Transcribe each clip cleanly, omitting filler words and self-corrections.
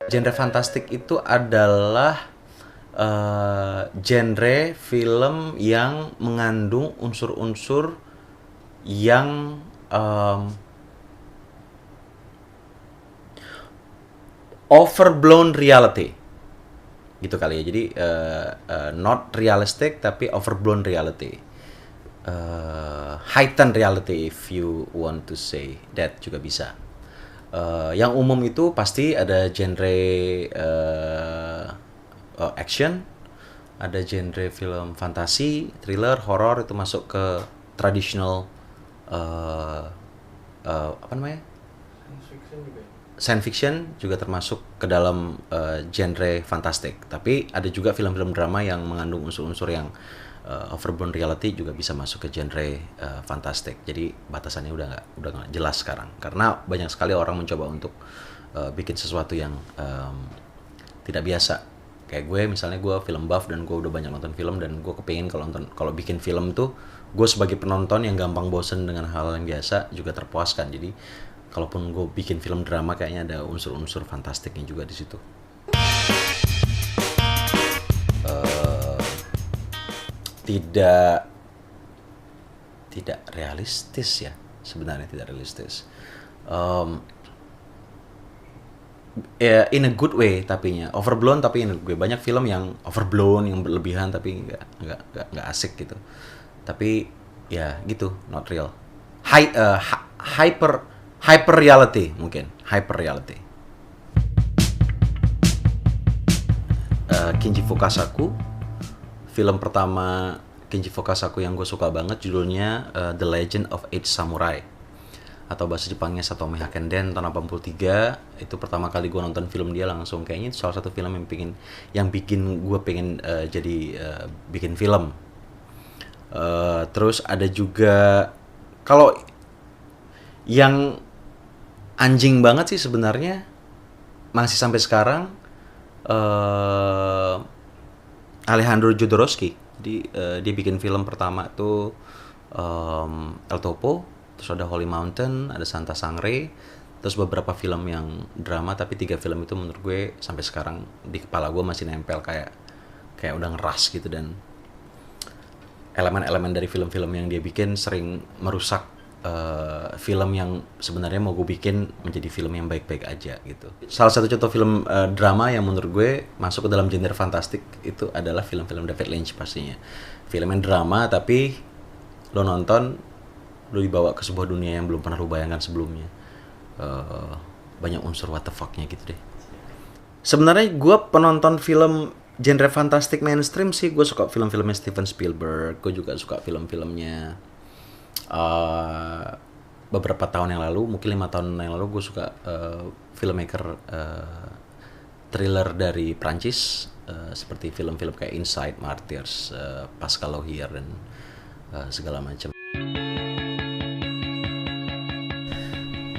Genre fantastik itu adalah genre film yang mengandung unsur-unsur yang overblown reality gitu kali ya. Jadi not realistic tapi overblown reality. Heightened reality if you want to say that juga bisa. Yang umum itu pasti ada genre action, ada genre film fantasi, thriller, horror, itu masuk ke traditional apa namanya, science fiction juga termasuk ke dalam genre fantastik. Tapi ada juga film-film drama yang mengandung unsur-unsur yang overblown reality juga bisa masuk ke genre fantastik. Jadi batasannya udah nggak jelas sekarang karena banyak sekali orang mencoba untuk bikin sesuatu yang tidak biasa. Kayak gue misalnya, gue film buff dan gue udah banyak nonton film, dan gue kepingin kalau bikin film tuh gue sebagai penonton yang gampang bosen dengan hal yang biasa juga terpuaskan. Jadi kalaupun gue bikin film drama kayaknya ada unsur-unsur fantastiknya juga di situ. Tidak tidak realistis ya, sebenarnya tidak realistis. Um, Ya, in a good way tapinya overblown, tapi in a good way. Banyak film yang overblown, yang berlebihan, tapi nggak asik gitu. Tapi ya gitu, not real. Hyper hyper reality, mungkin hyper reality. Kinji Fukasaku, film pertama Kinji Fukasaku yang gue suka banget judulnya The Legend of Eight Samurai, atau bahasa Jepangnya Satomi Hakenden, tahun 83. Itu pertama kali gue nonton film dia langsung, kayaknya itu salah satu film yang bikin gue pengen bikin film. Terus ada juga, kalau yang anjing banget sih sebenarnya masih sampai sekarang, Alejandro Jodorowsky. Jadi dia bikin film pertama tuh El Topo, terus ada Holy Mountain, ada Santa Sangre, terus beberapa film yang drama. Tapi 3 film itu menurut gue sampai sekarang di kepala gue masih nempel, kayak udah ngeras gitu. Dan elemen-elemen dari film-film yang dia bikin sering merusak film yang sebenarnya mau gue bikin menjadi film yang baik-baik aja gitu. Salah satu contoh film drama yang menurut gue masuk ke dalam genre fantastik itu adalah film-film David Lynch pastinya. Film yang drama tapi lo nonton, lo dibawa ke sebuah dunia yang belum pernah lo bayangkan sebelumnya. Banyak unsur what the fuck-nya gitu deh. Sebenarnya gue penonton film genre fantastik mainstream sih. Gue suka film-filmnya Steven Spielberg. Gue juga suka film-filmnya beberapa tahun yang lalu, mungkin 5 tahun yang lalu, gue suka filmmaker thriller dari Prancis, seperti film-film kayak Inside, Martyrs, Pascal Laugier, dan segala macam.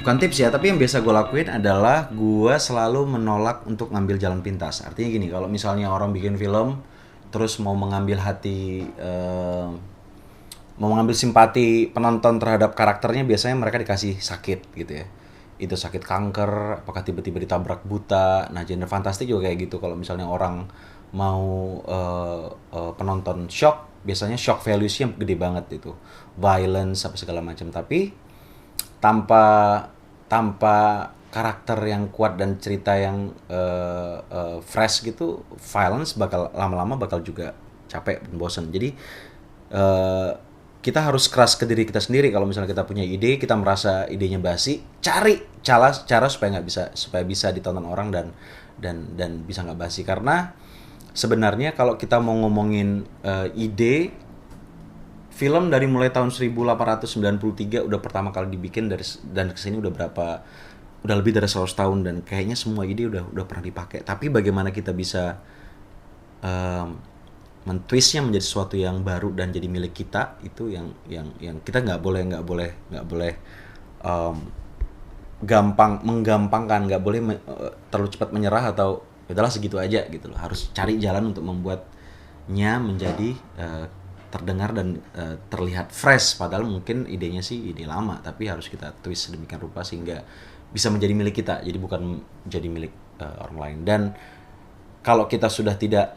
Bukan tips ya, tapi yang biasa gue lakuin adalah gue selalu menolak untuk ngambil jalan pintas. Artinya gini, kalau misalnya orang bikin film terus mau mengambil hati, mau mengambil simpati penonton terhadap karakternya, biasanya mereka dikasih sakit gitu ya. Itu sakit kanker, apakah tiba-tiba ditabrak buta. Nah, genre fantastik juga kayak gitu. Kalau misalnya orang mau penonton shock, biasanya shock values-nya gede banget itu. Violence apa segala macam. Tapi tanpa tanpa karakter yang kuat dan cerita yang fresh gitu, violence bakal lama-lama bakal juga capek dan bosen. Jadi kita harus keras ke diri kita sendiri. Kalau misalnya kita punya ide, kita merasa idenya basi, cari cara supaya bisa ditonton orang dan bisa nggak basi. Karena sebenarnya kalau kita mau ngomongin ide, film dari mulai tahun 1893 udah pertama kali dibikin, dan kesini udah lebih dari 100 tahun, dan kayaknya semua ide udah pernah dipakai. Tapi bagaimana kita bisa mentwistnya menjadi sesuatu yang baru dan jadi milik kita, itu yang kita nggak boleh menggampangkan, nggak boleh terlalu cepat menyerah atau udahlah segitu aja gitu loh. Harus cari jalan untuk membuatnya menjadi terdengar dan terlihat fresh, padahal mungkin idenya sih ide lama, tapi harus kita twist sedemikian rupa sehingga bisa menjadi milik kita. Jadi bukan jadi milik orang lain. Dan kalau kita sudah tidak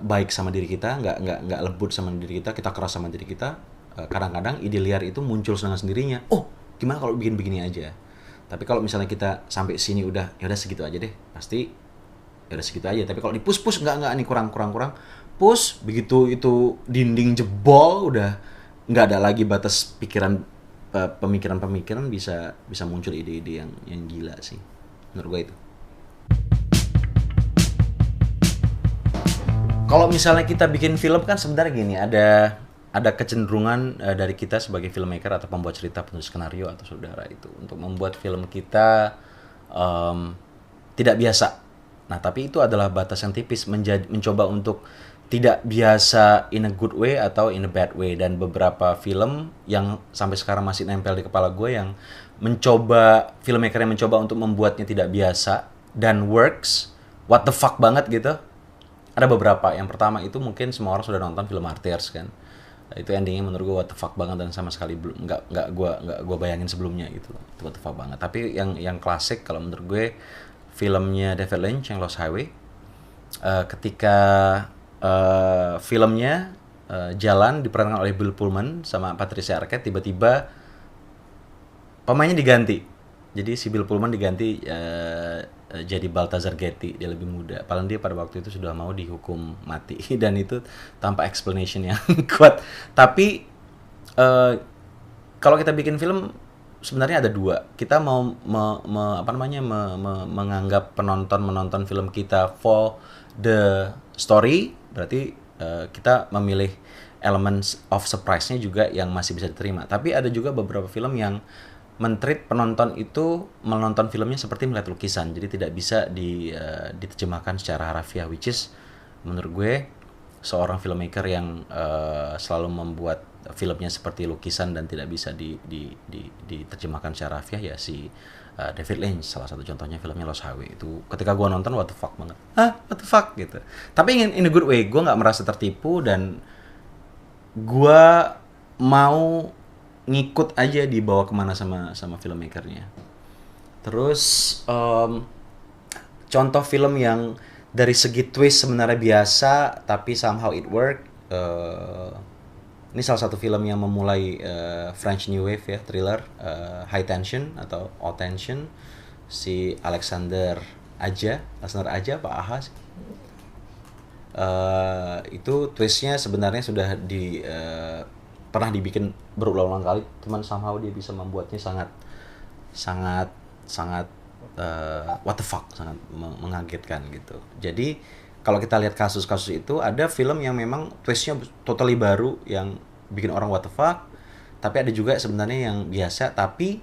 baik sama diri kita, nggak lembut sama diri kita keras sama diri kita, kadang-kadang ide liar itu muncul dengan sendirinya. Oh, gimana kalau bikin begini aja? Tapi kalau misalnya kita sampai sini udah, ya udah segitu aja deh, pasti ya udah segitu aja. Tapi kalau di-push nggak nih, kurang, push, begitu itu dinding jebol, udah nggak ada lagi batas pikiran, pemikiran bisa muncul ide-ide yang gila sih, menurut gue itu. Kalau misalnya kita bikin film kan sebenarnya gini, ada kecenderungan dari kita sebagai filmmaker atau pembuat cerita, penulis skenario atau saudara itu untuk membuat film kita tidak biasa. Nah, tapi itu adalah batas yang tipis, mencoba untuk tidak biasa in a good way atau in a bad way. Dan beberapa film yang sampai sekarang masih nempel di kepala gue yang filmmaker yang mencoba untuk membuatnya tidak biasa dan works, what the fuck banget gitu. Ada beberapa. Yang pertama itu mungkin semua orang sudah nonton film Martyrs kan. Itu endingnya menurut gue what the fuck banget dan sama sekali nggak gue bayangin sebelumnya gitu. Itu what the fuck banget. Tapi yang klasik kalau menurut gue filmnya David Lynch yang Lost Highway. Ketika filmnya jalan diperankan oleh Bill Pullman sama Patricia Arquette, tiba-tiba pemainnya diganti. Jadi si Bill Pullman diganti jadi Balthazar Getty, dia lebih muda. Padahal dia pada waktu itu sudah mau dihukum mati dan itu tanpa explanation yang kuat. Tapi kalau kita bikin film sebenarnya ada dua. Kita mau menganggap penonton film kita for the story, berarti kita memilih elements of surprise-nya juga yang masih bisa diterima. Tapi ada juga beberapa film yang men-treat penonton itu menonton filmnya seperti melihat lukisan, jadi tidak bisa diterjemahkan secara harafiah, which is menurut gue seorang filmmaker yang selalu membuat filmnya seperti lukisan dan tidak bisa diterjemahkan secara harafiah, ya si David Lynch salah satu contohnya filmnya Lost Highway. Itu ketika gue nonton what the fuck banget, what the fuck gitu, tapi in a good way. Gue nggak merasa tertipu dan gue mau ngikut aja dibawa kemana sama filmmakernya. Terus contoh film yang dari segi twist sebenarnya biasa tapi somehow it work, ini salah satu film yang memulai French New Wave ya, thriller, High Tension atau Haute Tension, si Alexander Aja Pak Aha sih. Itu twistnya sebenarnya sudah pernah dibikin berulang-ulang kali, cuman somehow dia bisa membuatnya sangat what the fuck, sangat mengagetkan gitu. Jadi kalau kita lihat kasus-kasus itu, ada film yang memang twistnya totally baru yang bikin orang what the fuck, tapi ada juga sebenarnya yang biasa tapi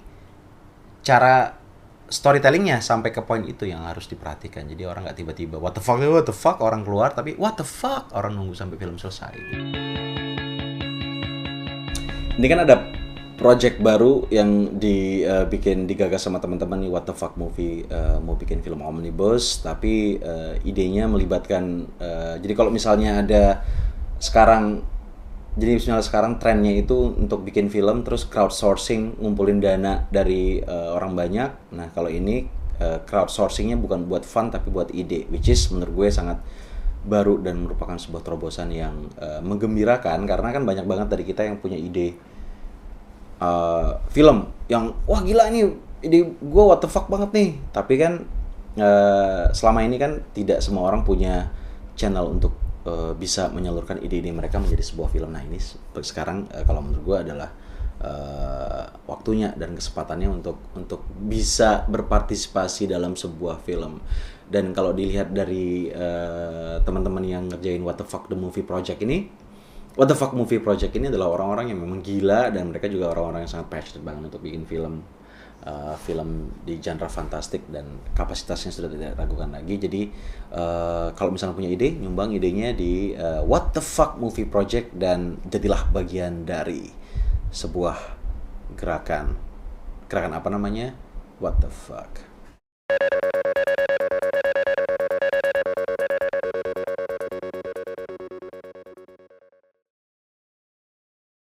cara storytellingnya sampai ke poin itu yang harus diperhatikan. Jadi orang nggak tiba-tiba what the fuck orang keluar, tapi what the fuck orang nunggu sampai film selesai gitu. Ini kan ada project baru yang digagas sama teman-teman nih, What the Fuck Movie, mau bikin film omnibus, tapi idenya melibatkan, jadi kalau misalnya sekarang trennya itu untuk bikin film terus crowdsourcing, ngumpulin dana dari orang banyak. Nah kalau ini crowdsourcingnya bukan buat fund tapi buat ide, which is menurut gue sangat baru dan merupakan sebuah terobosan yang menggembirakan, karena kan banyak banget dari kita yang punya ide film yang wah gila ini ide gue what the fuck banget nih, tapi kan selama ini kan tidak semua orang punya channel untuk bisa menyalurkan ide-ide mereka menjadi sebuah film. Nah ini sekarang kalau menurut gue adalah waktunya dan kesempatannya untuk bisa berpartisipasi dalam sebuah film. Dan kalau dilihat dari teman-teman yang ngerjain What the Fuck the Movie Project ini, What the Fuck Movie Project ini adalah orang-orang yang memang gila, dan mereka juga orang-orang yang sangat passionate banget untuk bikin film di genre fantastik, dan kapasitasnya sudah tidak diragukan lagi. Jadi kalau misalnya punya ide, nyumbang idenya di What the Fuck Movie Project dan jadilah bagian dari sebuah gerakan apa namanya, What the Fuck.